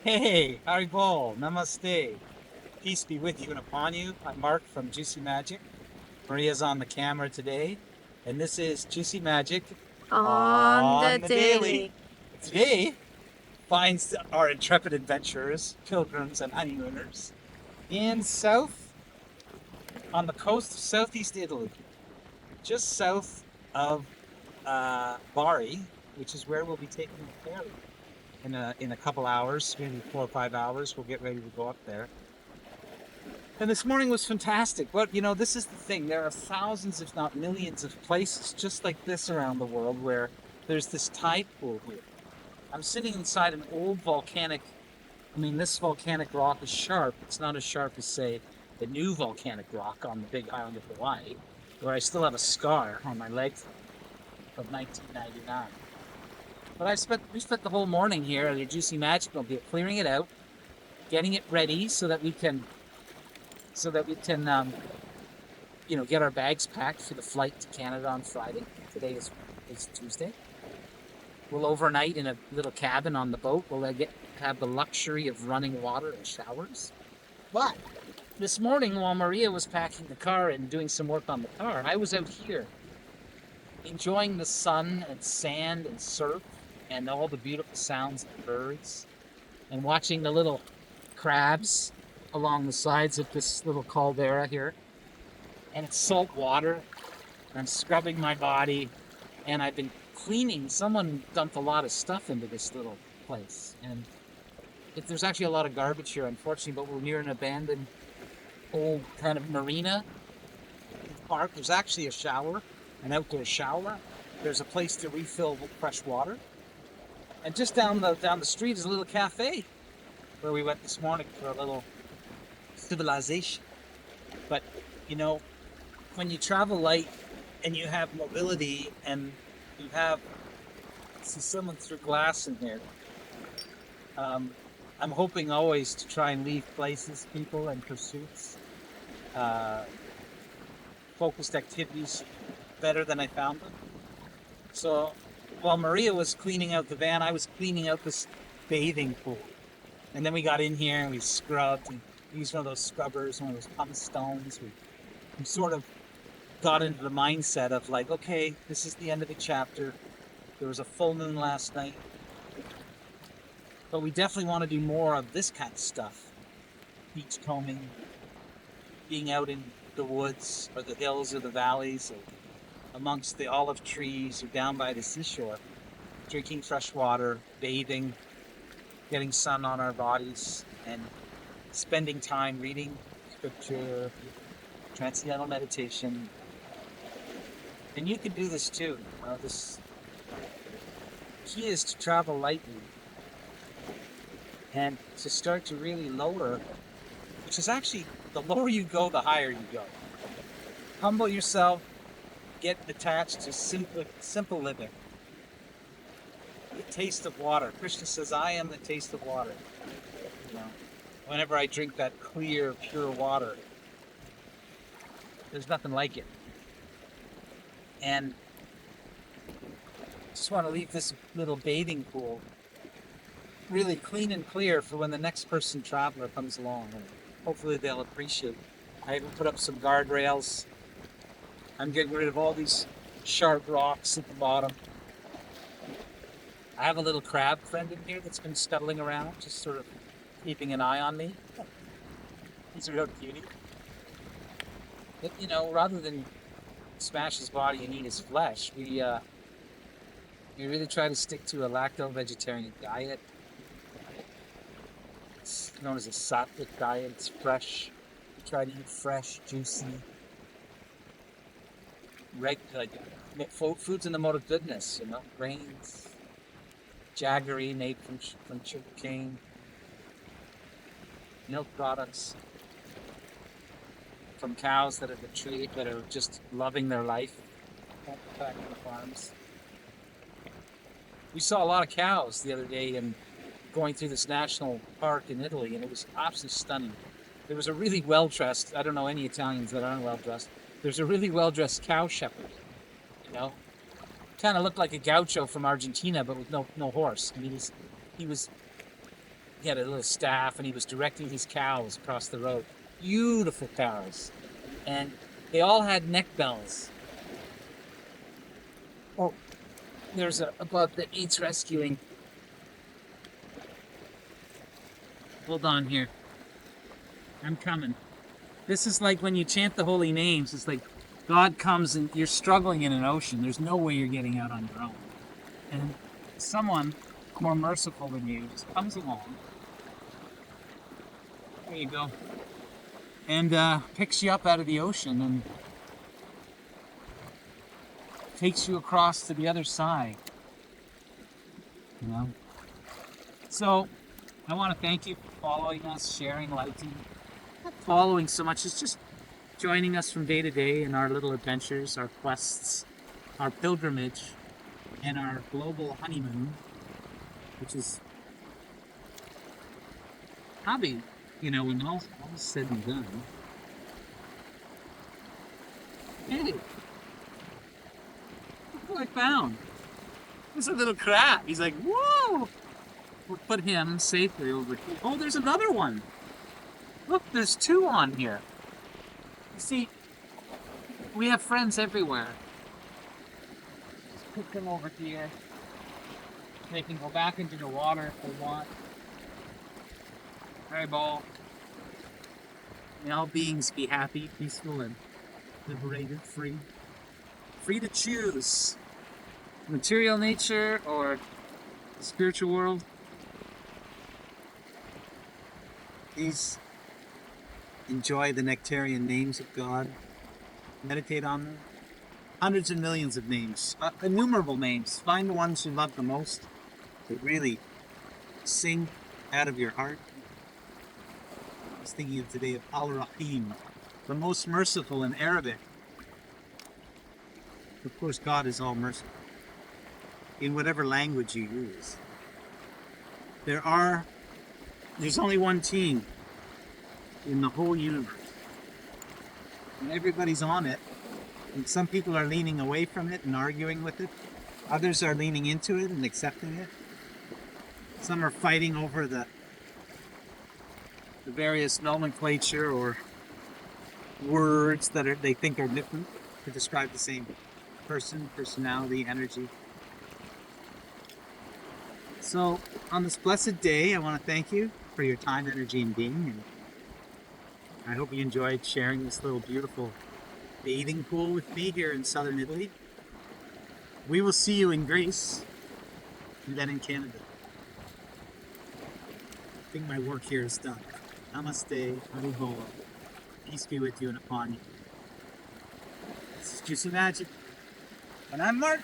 Hey, Haribol, Namaste. Peace be with you and upon you. I'm Mark from JuicyMagiK. Maria's on the camera today, and this is JuicyMagiK On the on the daily. daily. Today finds our intrepid adventurers, pilgrims, and honeymooners in on the coast of southeast Italy, just south of Bari, which is where we'll be taking the ferry in a couple hours, maybe 4 or 5 hours. We'll get ready to go up there. And this morning was fantastic. But this is the thing. There are thousands, if not millions, of places just like this around the world where there's this tide pool here. I'm sitting inside an old volcanic. I mean, this volcanic rock is sharp. It's not as sharp as, say, the new volcanic rock on the big island of Hawaii, where I still have a scar on my leg from 1999. But we spent the whole morning here at the JuicyMagiK. We'll be clearing it out, getting it ready so that we can get our bags packed for the flight to Canada on Friday. Today is Tuesday. We'll overnight in a little cabin on the boat. We'll have the luxury of running water and showers. But this morning, while Maria was packing the car and doing some work on the car, I was out here enjoying the sun and sand and surf and all the beautiful sounds of birds and watching the little crabs along the sides of this little caldera here. And it's salt water. And I'm scrubbing my body, and I've been cleaning. Someone dumped a lot of stuff into this little place, and there's actually a lot of garbage here, unfortunately. But we're near an abandoned old kind of marina park. There's actually a shower, an outdoor shower. There's a place to refill fresh water, and just down the street is a little cafe where we went this morning for a little civilization. But you know, when you travel light and you have mobility and you have see someone through glass in here. I'm hoping always to try and leave places, people, and pursuits, uh, focused activities better than I found them. So while Maria was cleaning out the van, I was cleaning out this bathing pool. And then we got in here and we scrubbed and used one of those scrubbers, one of those pumice stones. We sort of got into the mindset of like, okay, this is the end of a chapter. There was a full moon last night. But we definitely want to do more of this kind of stuff. Beach combing, being out in the woods or the hills or the valleys or amongst the olive trees or down by the seashore, drinking fresh water, bathing, getting sun on our bodies, and spending time reading scripture, Transcendental Meditation. And you can do this too. This key is to travel lightly and to start to really lower, which is actually the lower you go, the higher you go. Humble yourself, get attached to simple living. The taste of water. Krishna says, I am the taste of water. You know, whenever I drink that clear, pure water, there's nothing like it. And just want to leave this little bathing pool really clean and clear for when the next traveler comes along, and hopefully they'll appreciate. I even put up some guardrails. I'm getting rid of all these sharp rocks at the bottom. I have a little crab friend in here that's been scuttling around, just sort of keeping an eye on me. He's a real cutie. But rather than smash his body and eat his flesh, we really try to stick to a lacto-vegetarian diet. It's known as a Sattvic Diet. It's fresh. We try to eat fresh, juicy, foods in the mode of goodness. Grains, jaggery made from sugar cane, milk products from cows that are just loving their life back on the farms. We saw a lot of cows the other day and going through this national park in Italy, and it was absolutely stunning. There was a really well-dressed, I don't know any Italians that aren't well-dressed, there's a really well-dressed cow shepherd, kind of looked like a gaucho from Argentina, but with no horse. I mean, he was He had a little staff, and he was directing his cows across the road. Beautiful cows. And they all had neck bells. Oh, there's about the AIDS rescuing. Hold on here. I'm coming. This is like when you chant the holy names. It's like God comes and you're struggling in an ocean. There's no way you're getting out on your own. And someone more merciful than you just comes along. There you go. And picks you up out of the ocean and takes you across to the other side. You know? So, I want to thank you for following us, sharing, liking. Not following so much, it's just joining us from day to day in our little adventures, our quests, our pilgrimage, and our global honeymoon, which is probably, when all is said and done. Hey, look what I found. There's a little crab. He's like, whoa! We'll put him safely over here. Oh, there's another one. Look, there's two on here. You see, we have friends everywhere. Just put them over here. They can go back into the water if they want. Very ball. May all beings be happy, peaceful, and liberated, free. Free to choose material nature or the spiritual world. Please enjoy the nectarian names of God. Meditate on them. Hundreds and millions of names. Innumerable names. Find the ones you love the most. To really sing out of your heart. I was thinking of today of Al-Rahim, the most merciful in Arabic. Of course, God is all merciful. In whatever language you use. There's only one team in the whole universe. And everybody's on it. And some people are leaning away from it and arguing with it. Others are leaning into it and accepting it. Some are fighting over the various nomenclature or words that they think are different to describe the same person, personality, energy. So, on this blessed day, I want to thank you for your time, energy, and being. And I hope you enjoyed sharing this little beautiful bathing pool with me here in southern Italy. We will see you in Greece and then in Canada. I think my work here is done. Namaste, Haribo. Peace be with you and upon you. This is JuicyMagiK. And I'm Mark.